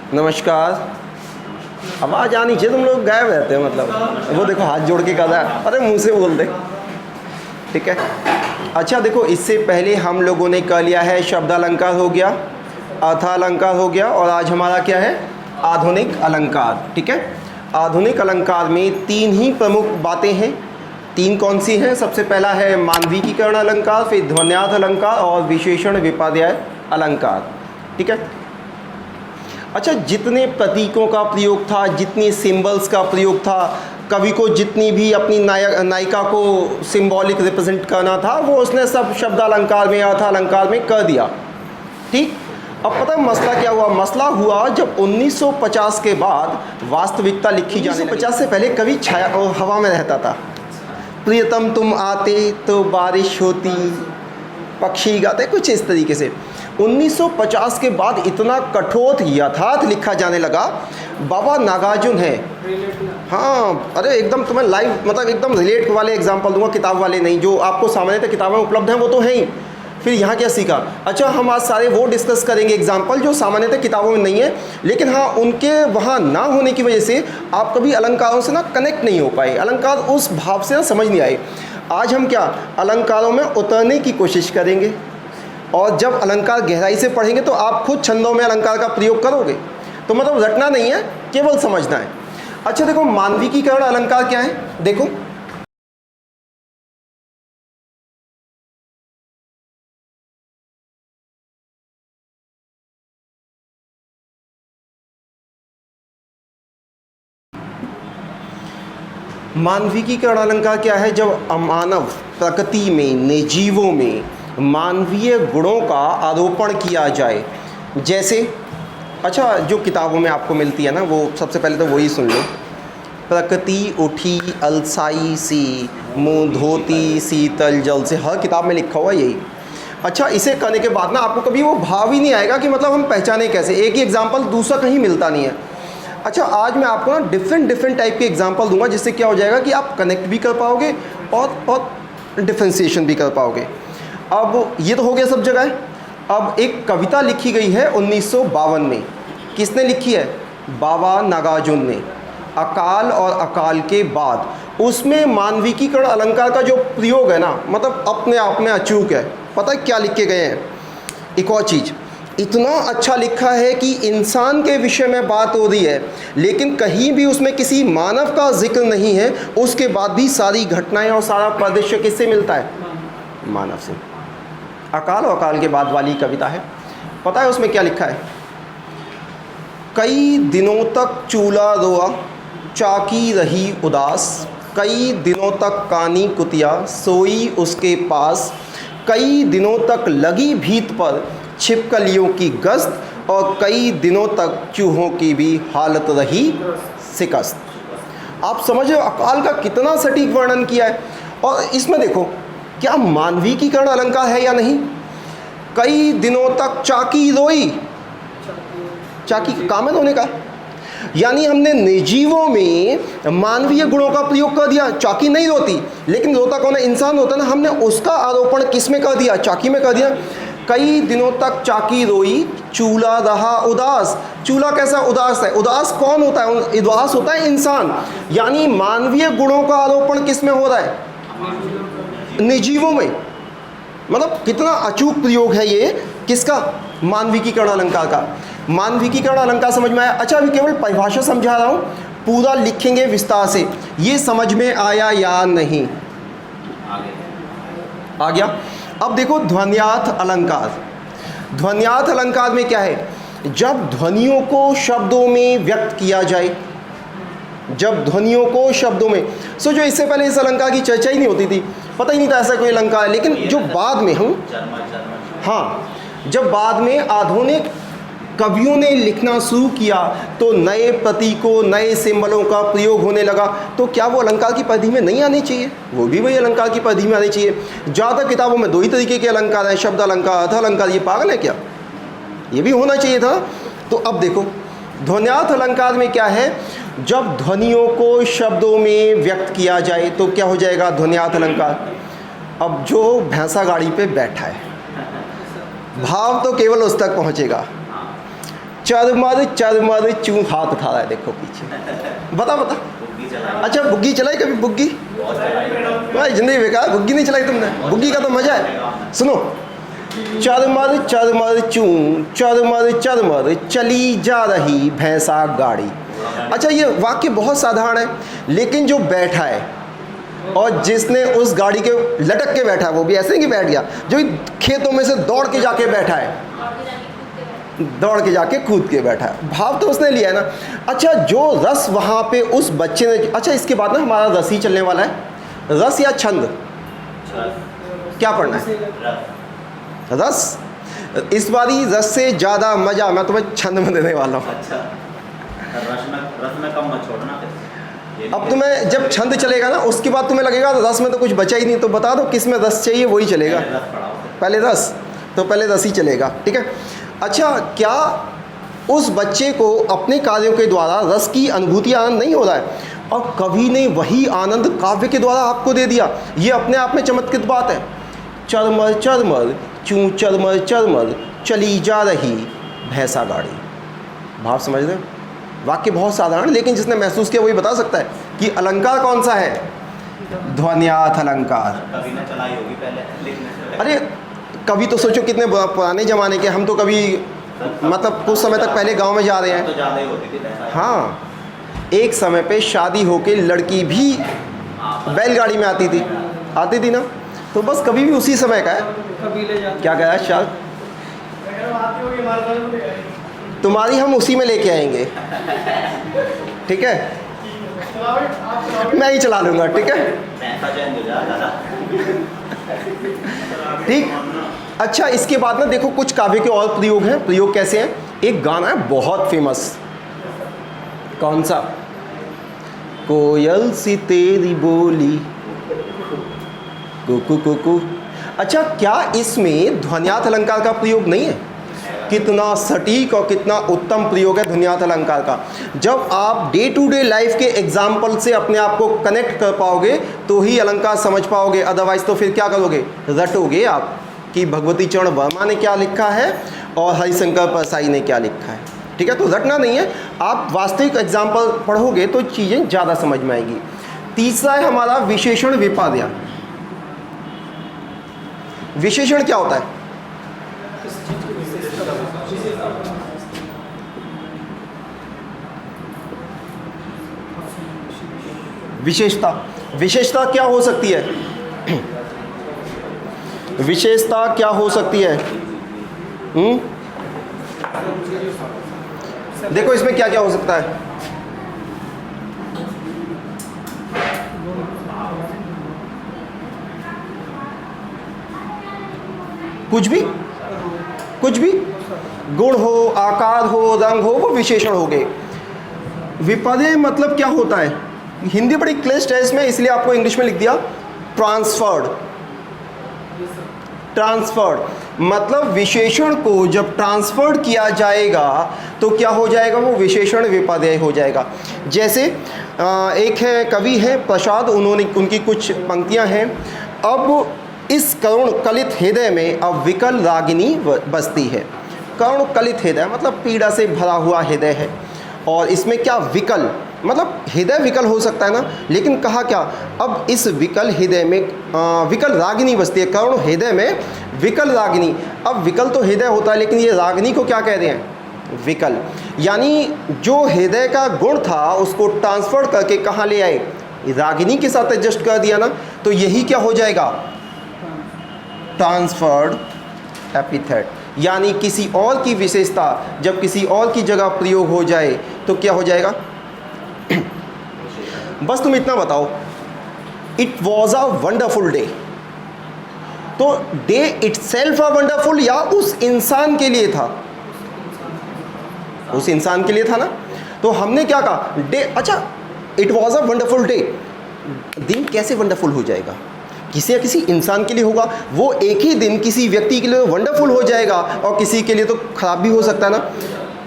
नमस्कार। आवाज़ आनी चाहिए, तुम लोग गायब रहते हो। मतलब वो देखो हाथ जोड़ के कर रहा है, अरे मुंह से बोल दे, ठीक है। अच्छा देखो, इससे पहले हम लोगों ने कर लिया है शब्द अलंकार हो गया, अर्थालंकार हो गया, और आज हमारा क्या है, आधुनिक अलंकार, ठीक है। आधुनिक अलंकार में तीन ही प्रमुख बातें हैं। तीन कौन सी हैं? सबसे पहला है मानविकीकरण अलंकार, फिर ध्वन्यार्थ अलंकार और विशेषण विपर्याय अलंकार, ठीक है। अच्छा, जितने प्रतीकों का प्रयोग था, जितनी सिंबल्स का प्रयोग था, कवि को जितनी भी अपनी नायिका को सिंबॉलिक रिप्रेजेंट करना था, वो उसने सब शब्द अलंकार में, अर्थ अलंकार में कर दिया, ठीक। अब पता है मसला क्या हुआ? मसला हुआ जब 1950 के बाद वास्तविकता लिखी जाने लगी। 1950 से पहले कवि छाया और हवा में रहता था। प्रियतम तुम आते तो बारिश होती, पक्षी गाते, कुछ इस तरीके से। 1950 के बाद इतना कठोर यथार्थ लिखा जाने लगा। बाबा नागार्जुन है, हाँ, अरे एकदम तुम्हें लाइव, मतलब एकदम रिलेट वाले एग्जांपल दूंगा, किताब वाले नहीं, जो आपको सामान्यतः किताबें उपलब्ध हैं वो तो हैं ही। फिर यहाँ क्या सीखा? अच्छा, हम आज सारे वो डिस्कस करेंगे एग्जाम्पल जो सामान्यतः किताबों में नहीं है, लेकिन हाँ, उनके वहाँ ना होने की वजह से आप कभी अलंकारों से ना कनेक्ट नहीं हो पाए, अलंकार उस भाव से ना समझ नहीं आए। आज हम क्या अलंकारों में उतरने की कोशिश करेंगे, और जब अलंकार गहराई से पढ़ेंगे तो आप खुद छंदों में अलंकार का प्रयोग करोगे। तो मतलब रटना नहीं है, केवल समझना है। अच्छा देखो, मानविकीकरण अलंकार क्या है? देखो, मानविकीकरण अलंकार क्या है? जब अमानव प्रकृति में, निर्जीवों में मानवीय गुणों का आरोपण किया जाए। जैसे, अच्छा, जो किताबों में आपको मिलती है ना, वो सबसे पहले तो वही सुन लो। प्रकृति उठी अलसाई सी, मुँह धोती शीतल जल से, हर किताब में लिखा हुआ यही। अच्छा, इसे करने के बाद ना आपको कभी वो भाव ही नहीं आएगा कि मतलब हम पहचाने कैसे। एक ही एग्जाम्पल दूसरा कहीं मिलता नहीं है। अच्छा, आज मैं आपको ना डिफरेंट टाइप के एग्जांपल दूंगा, जिससे क्या हो जाएगा कि आप कनेक्ट भी कर पाओगे और डिफ्रेंसिएशन भी कर पाओगे। अब ये तो हो गया सब जगह। अब एक कविता लिखी गई है 1952 में। किसने लिखी है? बाबा नागार्जुन ने। अकाल और अकाल के बाद उसमें मानविकीकरण अलंकार का जो प्रयोग है ना, मतलब अपने आप में अचूक है। पता है क्या लिख के गए हैं? एक और चीज़, इतना अच्छा लिखा है कि इंसान के विषय में बात हो रही है, लेकिन कहीं भी उसमें किसी मानव का जिक्र नहीं है। उसके बाद भी सारी घटनाएं और सारा परिदृश्य किससे मिलता है? मानव से। अकाल और अकाल के बाद वाली कविता है। पता है उसमें क्या लिखा है? कई दिनों तक चूल्हा रोआ, चाकी रही उदास, कई दिनों तक कानी कुतिया सोई उसके पास, कई दिनों तक लगी भीत पर छिपकलियों की गश्त, और कई दिनों तक चूहों की भी हालत रही शिकस्त। आप समझ रहे हो अकाल का कितना सटीक वर्णन किया है। और इसमें देखो, क्या मानविकीकरण अलंकार है या नहीं? कई दिनों तक चाकी रोई, चाकी काम है रोने का, यानी हमने निर्जीवों में मानवीय गुणों का प्रयोग कर दिया। चाकी नहीं रोती, लेकिन रोता कौन है? इंसान होता है ना। हमने उसका आरोपण किस में कर दिया? चाकी में कर दिया। कई दिनों तक चाकी रोई, चूल्हा रहा उदास। चूल्हा कैसा उदास है? उदास कौन होता है? उदास होता है इंसान। यानी मानवीय गुणों का आरोपण किस में हो रहा है? निर्जीवों में। मतलब कितना अचूक प्रयोग है ये किसका? मानविकीकरण अलंकार का। मानविकीकरण अलंकार समझ में आया? अच्छा, अभी केवल परिभाषा समझा रहा हूँ, पूरा लिखेंगे विस्तार से। ये समझ में आया या नहीं? आ गया। अब देखो ध्वन्यार्थ अलंकार। ध्वन्यार्थ अलंकार में क्या है? जब ध्वनियों को शब्दों में व्यक्त किया जाए, जब ध्वनियों को शब्दों में। सो जो इससे पहले इस अलंकार की चर्चा ही नहीं होती थी, पता ही नहीं था ऐसा कोई अलंकार है। लेकिन जो बाद में हम, हाँ, जब बाद में आधुनिक कवियों ने लिखना शुरू किया तो नए प्रतीकों, नए सिंबलों का प्रयोग होने लगा। तो क्या वो अलंकार की परिधि में नहीं आनी चाहिए? वो भी वही अलंकार की परिधि में आनी चाहिए। ज़्यादा किताबों में दो ही तरीके के अलंकार हैं, शब्द अलंकार, अर्थ अलंकार। ये पागल है क्या? ये भी होना चाहिए था। तो अब देखो, ध्वन्यार्थ अलंकार में क्या है? जब ध्वनियों को शब्दों में व्यक्त किया जाए तो क्या हो जाएगा? ध्वन्यार्थ अलंकार। अब जो भैंसा गाड़ी पे बैठा है, भाव तो केवल उस तक पहुँचेगा। चरमर चरमर चू, हाथ उठा रहा है देखो पीछे, बता बता। अच्छा बुग्गी चलाई कभी? बुग्गी भाई जिंदगी बेकार, बुग्गी नहीं चलाई तुमने? बुग्गी का तो मजा है। सुनो, चरमर चरमर चू, चरमर चरमर चली जा रही भैंसा गाड़ी। अच्छा ये वाक्य बहुत साधारण है, लेकिन जो बैठा है और जिसने उस गाड़ी के लटक के बैठा है, वो भी ऐसे नहीं कि बैठ गया, जो खेतों में से दौड़ के जाके बैठा है, दौड़ के जाके कूद के बैठा है, भाव तो उसने लिया है ना। अच्छा जो रस वहाँ पे उस बच्चे ने, अच्छा इसके बाद ना हमारा रस ही चलने वाला है, रस या छंद, क्या पढ़ना है? रस। इस बारी रस से ज़्यादा मज़ा मैं तुम्हें छंद में देने वाला हूँ। अच्छा, रस में कम मत छोड़ना। अब तुम्हें जब छंद चलेगा ना, उसके बाद तुम्हें लगेगा रस में तो कुछ बचा ही नहीं, तो बता दो किस में रस चाहिए, वही चलेगा। पहले रस, तो पहले रस ही चलेगा, ठीक है। अच्छा क्या उस बच्चे को अपने कार्यों के द्वारा रस की अनुभूति आनंद नहीं हो रहा है, और कवि ने वही आनंद काव्य के द्वारा आपको दे दिया? ये अपने आप में चमत्कृत बात है। चरमर चरमर चूँ चरमर चरमर चली जा रही भैंसा गाड़ी। भाव समझ रहे हो? वाक्य बहुत साधारण, लेकिन जिसने महसूस किया वही बता सकता है कि अलंकार कौन सा है। ध्वन्यार्थ अलंकार। कभी ना चलाई होगी पहले, लिखने से। अरे कभी तो सोचो कितने पुराने ज़माने के, हम तो कभी मतलब कुछ समय तक पहले गांव में जा रहे हैं। तो ज़्यादा ही होती थी पैसा। हाँ, एक समय पे शादी होके लड़की भी बैलगाड़ी में आती थी ना, तो बस कभी भी उसी समय का है। क्या कहा शायद तुम्हारी हम उसी में लेके आएंगे, ठीक है, मैं ही चला लूँगा, ठीक है, पैसा चेंज हो जाएगा। ठीक। अच्छा इसके बाद ना देखो कुछ काव्य के और प्रयोग हैं। प्रयोग कैसे हैं? एक गाना है बहुत फेमस, कौन सा? कोयल सी तेरी बोली कुकू कुकू। अच्छा क्या इसमें ध्वन्यार्थ अलंकार का प्रयोग नहीं है? कितना सटीक और कितना उत्तम प्रयोग है ध्वन्यार्थ अलंकार का। जब आप डे टू डे लाइफ के एग्जाम्पल से अपने आप को कनेक्ट कर पाओगे तो ही अलंकार समझ पाओगे, अदरवाइज तो फिर क्या करोगे? रटोगे आप कि भगवती चरण वर्मा ने क्या लिखा है और हरिशंकर परसाई ने क्या लिखा है, ठीक है। तो रटना नहीं है, आप वास्तविक एग्जाम्पल पढ़ोगे तो चीज़ें ज़्यादा समझ में आएंगी। तीसरा है हमारा विशेषण विपाद्या। विशेषण क्या होता है? विशेषता। विशेषता क्या हो सकती है? विशेषता क्या हो सकती है? देखो इसमें क्या क्या हो सकता है। कुछ भी गुण हो, आकार हो, रंग हो, वो विशेषण हो गए। विपर्य मतलब क्या होता है? हिंदी बड़ी क्लिष्ट है इसमें, इसलिए आपको इंग्लिश में लिख दिया ट्रांसफर्ड। मतलब विशेषण को जब ट्रांसफर्ड किया जाएगा तो क्या हो जाएगा? वो विशेषण विपर्यय हो जाएगा। जैसे एक है कवि है प्रसाद, उनकी कुछ पंक्तियां हैं। अब इस करुण कलित हृदय में अब विकल रागिनी बसती है। करुण कलित हृदय मतलब पीड़ा से भरा हुआ हृदय है, और इसमें क्या विकल मतलब हृदय विकल हो सकता है ना, लेकिन कहा क्या? अब इस विकल हृदय में विकल रागिनी बसती है, करुण हृदय में विकल रागिनी। अब विकल तो हृदय होता है, लेकिन ये रागिनी को क्या कह रहे हैं? विकल। यानी जो हृदय का गुण था उसको ट्रांसफर करके कहाँ ले आए? रागिनी के साथ एडजस्ट कर दिया ना, तो यही क्या हो जाएगा? Transferred epithet. यानी किसी और की विशेषता जब किसी और की जगह प्रयोग हो जाए तो क्या हो जाएगा? बस तुम इतना बताओ, it was a wonderful day. तो डे इटसेल्फ अ वंडरफुल या उस इंसान के लिए था? उस इंसान के लिए था ना। तो हमने क्या कहा? डे। अच्छा it was a wonderful day, दिन कैसे वंडरफुल हो जाएगा? किसी या किसी इंसान के लिए होगा। वो एक ही दिन किसी व्यक्ति के लिए वंडरफुल हो जाएगा और किसी के लिए तो खराब भी हो सकता है ना।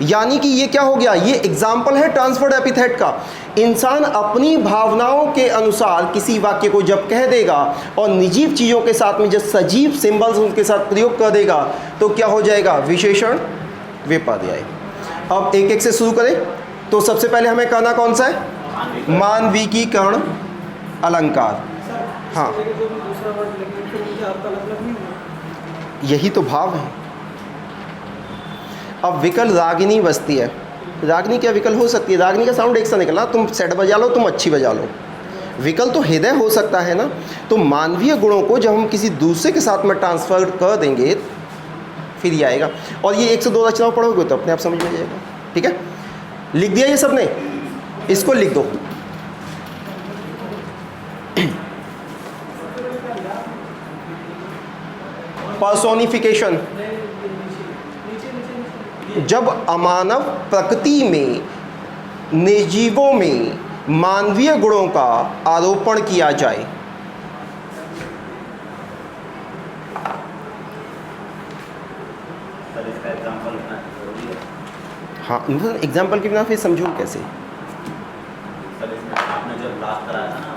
यानी कि ये क्या हो गया? ये एग्जाम्पल है ट्रांसफर्ड एपिथेट का। इंसान अपनी भावनाओं के अनुसार किसी वाक्य को जब कह देगा और निर्जीव चीज़ों के साथ में जब सजीव सिंबल्स उनके साथ प्रयोग कर देगा तो क्या हो जाएगा? विशेषण विपर्यय। अब एक एक से शुरू करें। तो सबसे पहले हमें कहना कौन सा है? मानविकीकरण अलंकार। हाँ, यही तो भाव है। अब विकल रागिनी बजती है। रागिनी क्या विकल हो सकती है? रागिनी का साउंड एक सा निकला, तुम सेट बजा लो, तुम अच्छी बजा लो। विकल तो हृदय हो सकता है ना। तो मानवीय गुणों को जब हम किसी दूसरे के साथ में ट्रांसफर कर देंगे फिर ये आएगा। और ये 1 से 2 रचनाओं पढ़ोगे तो अपने आप समझ में आ जाएगा। ठीक है, लिख दिया ये सब ने, इसको लिख दो। पर्सोनिफिकेशन, जब अमानव प्रकृति में निर्जीवों में मानवीय गुणों का आरोपण किया जाए। सर इसका एग्जांपल लिखना जरूरी है। हाँ, एग्जाम्पल के बिना फिर समझो कैसे। सर इसमें आपने जो क्लास कराया था ना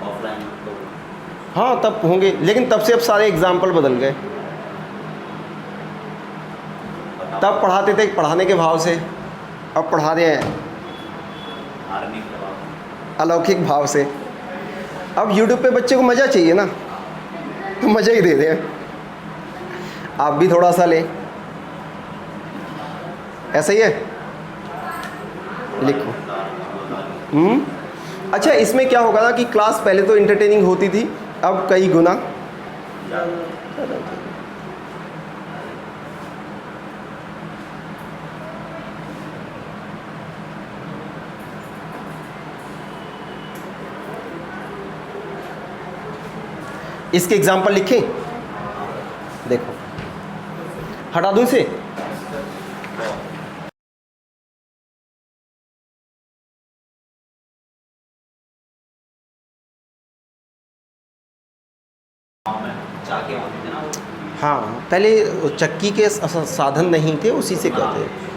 ऑफलाइन, तो हाँ तब होंगे, लेकिन तब से अब सारे एग्जाम्पल बदल गए। तब पढ़ाते थे पढ़ाने के भाव से, अब पढ़ा रहे हैं धार्मिक प्रभाव। अलौकिक भाव से। अब यूट्यूब पे बच्चे को मज़ा चाहिए ना, तो मज़ा ही दे दें। आप भी थोड़ा सा लें, ऐसा ही है, लिखो। अच्छा, इसमें क्या होगा ना कि क्लास पहले तो इंटरटेनिंग होती थी, अब कई गुना। इसके एग्जाम्पल लिखें, देखो हटा दूं इसे। चाके होते थे ना वो। हाँ, पहले चक्की के साधन नहीं थे, उसी से करते।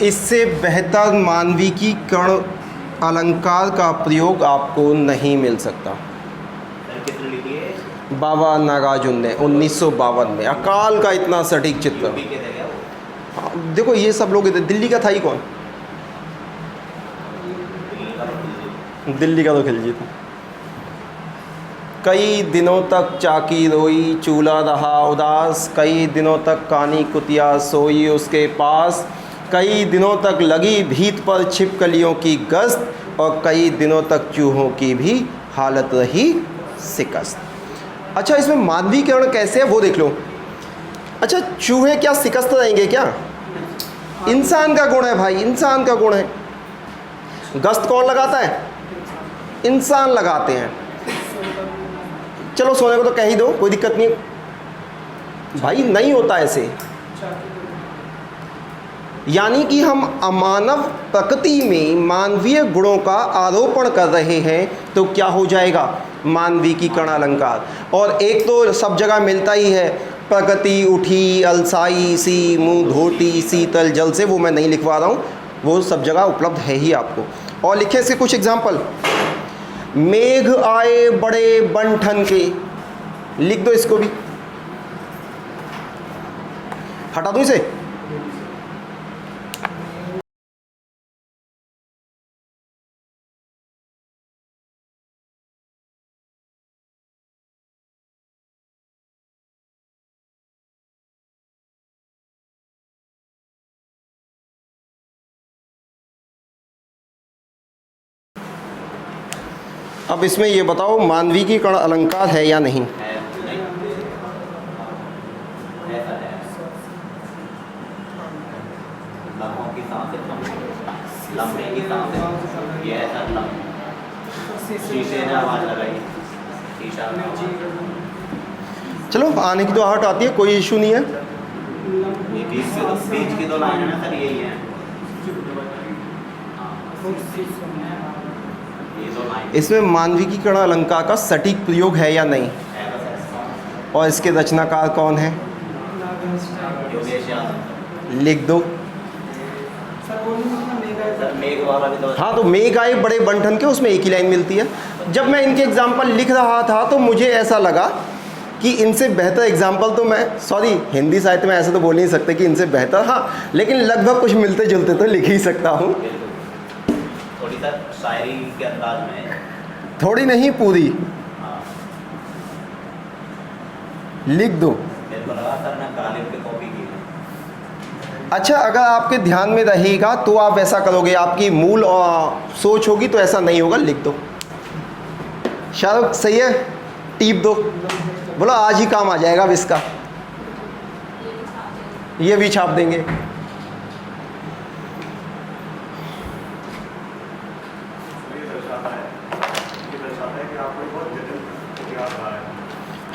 इससे बेहतर मानविकीकरण अलंकार का प्रयोग आपको नहीं मिल सकता। सर कितने लिखी है? बाबा नागार्जुन ने 1952 में, अकाल का इतना सटीक चित्र। यूपी के थे क्या वो? हाँ, देखो ये सब लोग इधर, दिल्ली का था ही कौन? दिल्ली का तो खिलजी था। कई दिनों तक चाकी रोई, चूल्हा रहा उदास, कई दिनों तक कानी कुतिया सोई उसके पास, कई दिनों तक लगी भीत पर छिपकलियों की गश्त, और कई दिनों तक चूहों की भी हालत रही शिकस्त। अच्छा, इसमें मानवीकरण कैसे है वो देख लो। अच्छा, चूहे क्या शिकस्त रहेंगे क्या? इंसान का गुण है भाई, इंसान का गुण है। गश्त कौन लगाता है? इंसान लगाते हैं। चलो सोने को तो कह ही दो, कोई दिक्कत नहीं भाई, नहीं होता ऐसे। यानी कि हम अमानव प्रकृति में मानवीय गुणों का आरोपण कर रहे हैं, तो क्या हो जाएगा? मानविकीकरण अलंकार। और एक तो सब जगह मिलता ही है, प्रकृति उठी अलसाई सी मुँह धोती शीतल जल से, वो मैं नहीं लिखवा रहा हूँ, वो सब जगह उपलब्ध है ही आपको। और लिखे इसके कुछ एग्जाम्पल। मेघ आए बड़े बंठन के, लिख दो इसको भी, हटा दूँ इसे। अब इसमें ये बताओ मानविकीकरण अलंकार है या नहीं? है नहीं? ऐसा है। लम्हों की सांसें, लम्हे की सांसें, ये ऐसा लम्हा। शीशे ने आवाज़ लगाई, शीशा ने आवाज़। चलो आने की तो आहट आती है, कोई इशू नहीं है। ये बीच की दो लाइन है ना सर, यही है। ये दो लाइन इसमें मानविकीकरण अलंकार का सटीक प्रयोग है या नहीं, है बस। और इसके रचनाकार कौन है, योगेश यादव। लिख दो। सर मेघ वाला भी तो हाँ, तो मेघ आए बड़े बंठन के, उसमें एक ही लाइन मिलती है। जब मैं इनके एग्जाम्पल लिख रहा था तो मुझे ऐसा लगा कि इनसे बेहतर एग्जाम्पल तो मैं, सॉरी हिंदी साहित्य में ऐसे तो बोल नहीं सकते कि इनसे बेहतर, हाँ लेकिन लगभग कुछ मिलते जुलते तो लिख ही सकता हूँ। बिल्कुल थोड़ी सर शायरी के अंदाज में। थोड़ी नहीं, पूरी हाँ लिख दो। मेरे को लगा सर ने गालिब की कॉपी की है। अच्छा, अगर आपके ध्यान में रहेगा तो आप ऐसा करोगे, आपकी मूल सोच होगी तो ऐसा नहीं होगा, लिख दो। शाहरुख सही है, टीप दो, बोलो आज ही काम आ जाएगा अब इसका, ये भी छाप देंगे।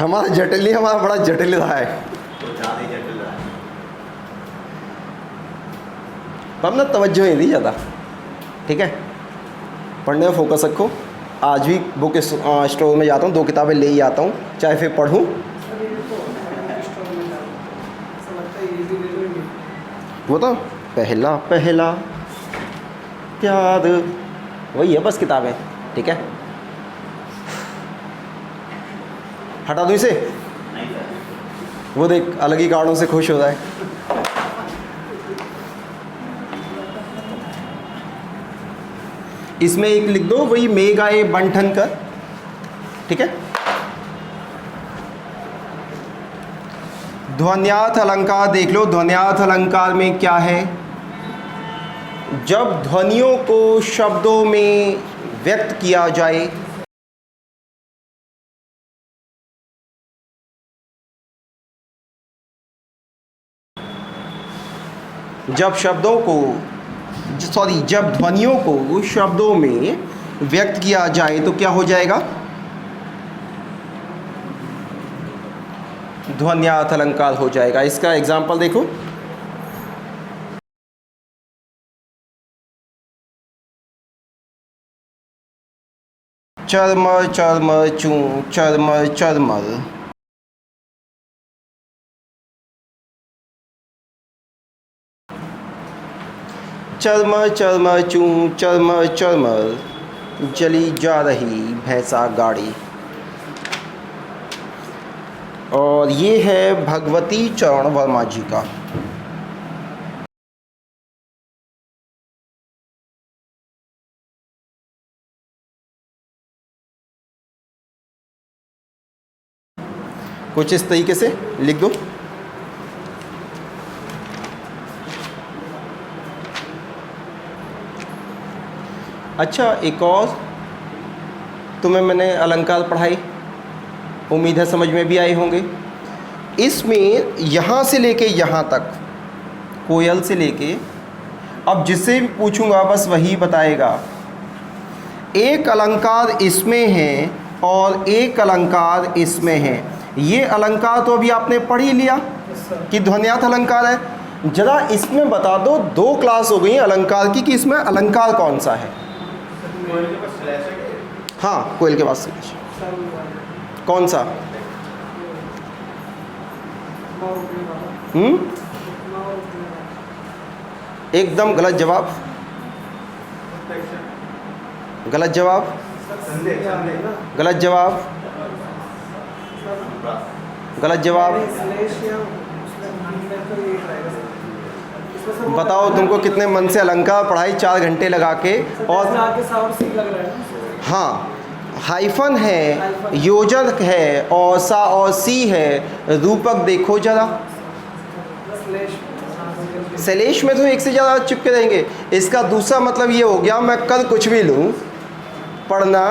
हमारा जटिल नहीं, हमारा बड़ा जटिल रहा है। तो ज़्यादा ही जटिल रहा है। हमने तवज्जो नहीं दी ज़्यादा, ठीक है। पढ़ने में फोकस रखो। आज भी बुक स्टोर में जाता हूँ, 2 किताबें ले ही आता हूँ, चाहे फिर पढ़ूँ। वो तो पहला पहला प्यार, वही है बस किताबें, ठीक है। हटा दूँ इसे, नहीं सर वो देख अलग ही कारणों से खुश हो रहा है। इसमें एक लिख दो, वही मेघ आए बंठन कर, ठीक है। ध्वन्यार्थ अलंकार देख लो। ध्वन्यार्थ अलंकार में क्या है, जब ध्वनियों को शब्दों में व्यक्त किया जाए, जब शब्दों को जब ध्वनियों को शब्दों में व्यक्त किया जाए तो क्या हो जाएगा, ध्वन्यार्थ अलंकार हो जाएगा। इसका एग्जाम्पल देखो, चरमर चरमर चूं चरमर चरमर, चरमर चरमर चूं चरमर चरमर, जली जा रही भैंसा गाड़ी। और ये है भगवती चरण वर्मा जी का। कुछ इस तरीके से लिख दो। अच्छा, एक और तुम्हें मैंने अलंकार पढ़ाई, उम्मीद है समझ में भी आए होंगे। इसमें यहाँ से लेके यहाँ तक, कोयल से लेके, अब जिससे भी पूछूंगा बस वही बताएगा। एक अलंकार इसमें है और एक अलंकार इसमें है। ये अलंकार तो अभी आपने पढ़ ही लिया कि ध्वन्यार्थ अलंकार है। जरा इसमें बता दो, 2 क्लास हो गई अलंकार की, कि इसमें अलंकार कौन सा है। हाँ, कोयल के पास कौन सा? एकदम गलत जवाब, गलत जवाब, गलत जवाब, गलत जवाब। बताओ तुमको कितने मन से अलंकार पढ़ाई 4 घंटे लगा के। और हाँ, हाइफन है, योजक है, और सा और सी है। रूपक देखो जरा, शैलेश में तो एक से ज़्यादा चिपके रहेंगे। इसका दूसरा मतलब ये हो गया, मैं कल कुछ भी लूँ, पढ़ना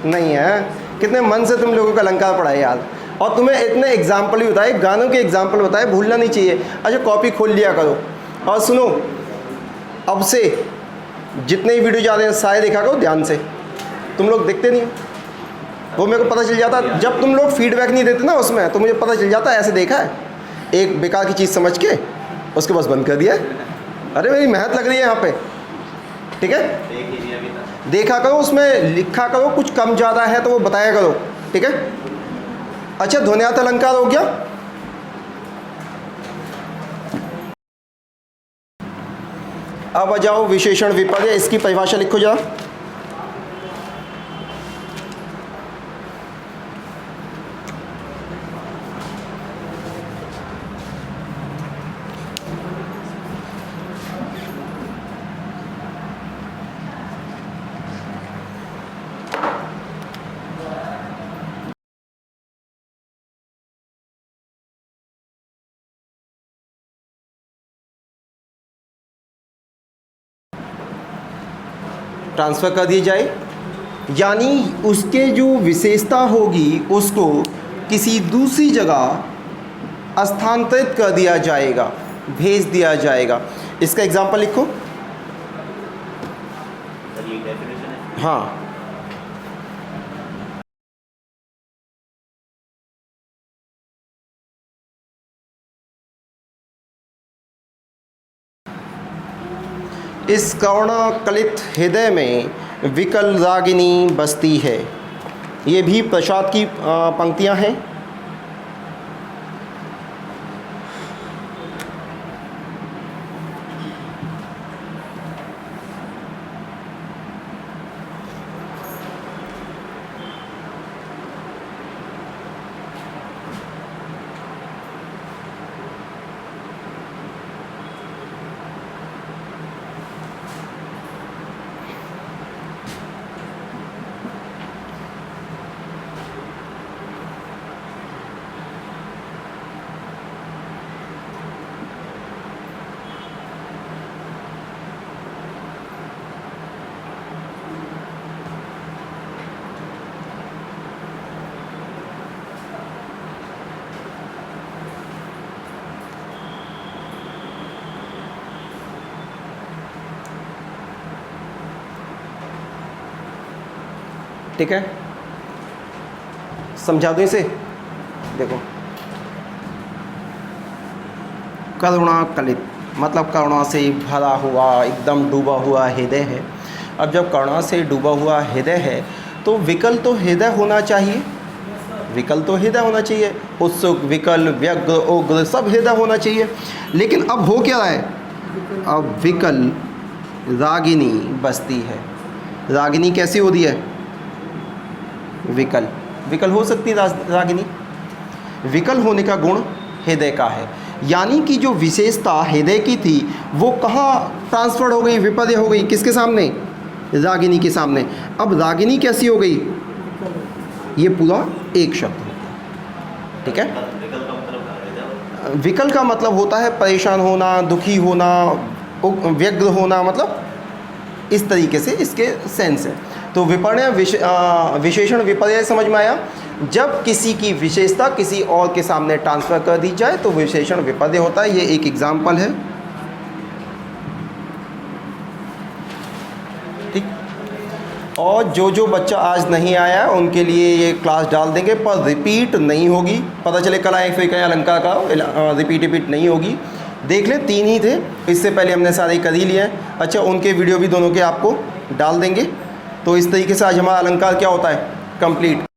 नहीं है। कितने मन से तुम लोगों को अलंकार पढ़ाए यार। और तुम्हें इतने एग्जाम्पल भी बताए, गानों के एग्जाम्पल बताए, भूलना नहीं चाहिए। अच्छा, कॉपी खोल लिया करो। और सुनो, अब से जितने ही वीडियो जा रहे हैं सारे देखा करो ध्यान से। तुम लोग देखते नहीं, वो मेरे को पता चल जाता। जब तुम लोग फीडबैक नहीं देते ना उसमें, तो मुझे पता चल जाता ऐसे देखा है, एक बेकार की चीज़ समझ के उसके बस बंद कर दिया। अरे मेरी मेहनत लग रही है यहाँ पे। ठीक है, देख लीजिए अभी तक। देखा करो, उसमें लिखा करो, कुछ कम ज़्यादा है तो वो बताया करो, ठीक है। अच्छा, ध्वन्यार्थ अलंकार हो गया। अब आ जाओ विशेषण विपर्य, इसकी परिभाषा लिखो जरा। ट्रांसफ़र कर दी जाए, यानी उसके जो विशेषता होगी उसको किसी दूसरी जगह स्थानांतरित कर दिया जाएगा, भेज दिया जाएगा। इसका एग्जाम्पल लिखो। सर ये डेफिनेशन है। हाँ, इस करुणाकलित हृदय में विकल रागिनी बसती है। ये भी प्रसाद की पंक्तियां हैं। ठीक है, समझा दो इसे। देखो, करुणा कलित मतलब करुणा से भरा हुआ, एकदम डूबा हुआ हृदय है। अब जब करुणा से डूबा हुआ हृदय है तो विकल तो हृदय होना चाहिए, विकल तो हृदय होना चाहिए, उत्सुक, विकल, व्यग्र, उग्र सब हृदय होना चाहिए। लेकिन अब हो क्या रहा है, अब विकल रागिनी बसती है। रागिनी कैसी होती है, विकल, विकल हो सकती है रागिनी। विकल होने का गुण हृदय का है, यानी कि जो विशेषता हृदय की थी वो कहाँ ट्रांसफर हो गई, विपर्य हो गई, किसके सामने, रागिनी के सामने। अब रागिनी कैसी हो गई, ये पूरा एक शब्द हो गया, ठीक है। विकल का मतलब क्या है? विकल का मतलब होता है परेशान होना, दुखी होना, व्यग्र होना, मतलब इस तरीके से इसके सेंस है। तो विपर्य विशेषण विपर्य समझ में आया। जब किसी की विशेषता किसी और के सामने ट्रांसफ़र कर दी जाए तो विशेषण विपर्य होता है। ये एक एग्जाम्पल है, ठीक। और जो बच्चा आज नहीं आया उनके लिए ये क्लास डाल देंगे, पर रिपीट नहीं होगी। पता चले कल आए फिर कहीं अलंकार का रिपीट नहीं होगी। देख लें, 3 ही थे, इससे पहले हमने सारे कर ही लिए हैं। अच्छा, उनके वीडियो भी दोनों के आपको डाल देंगे। तो इस तरीके से आज हमारा अलंकार क्या होता है, कंप्लीट।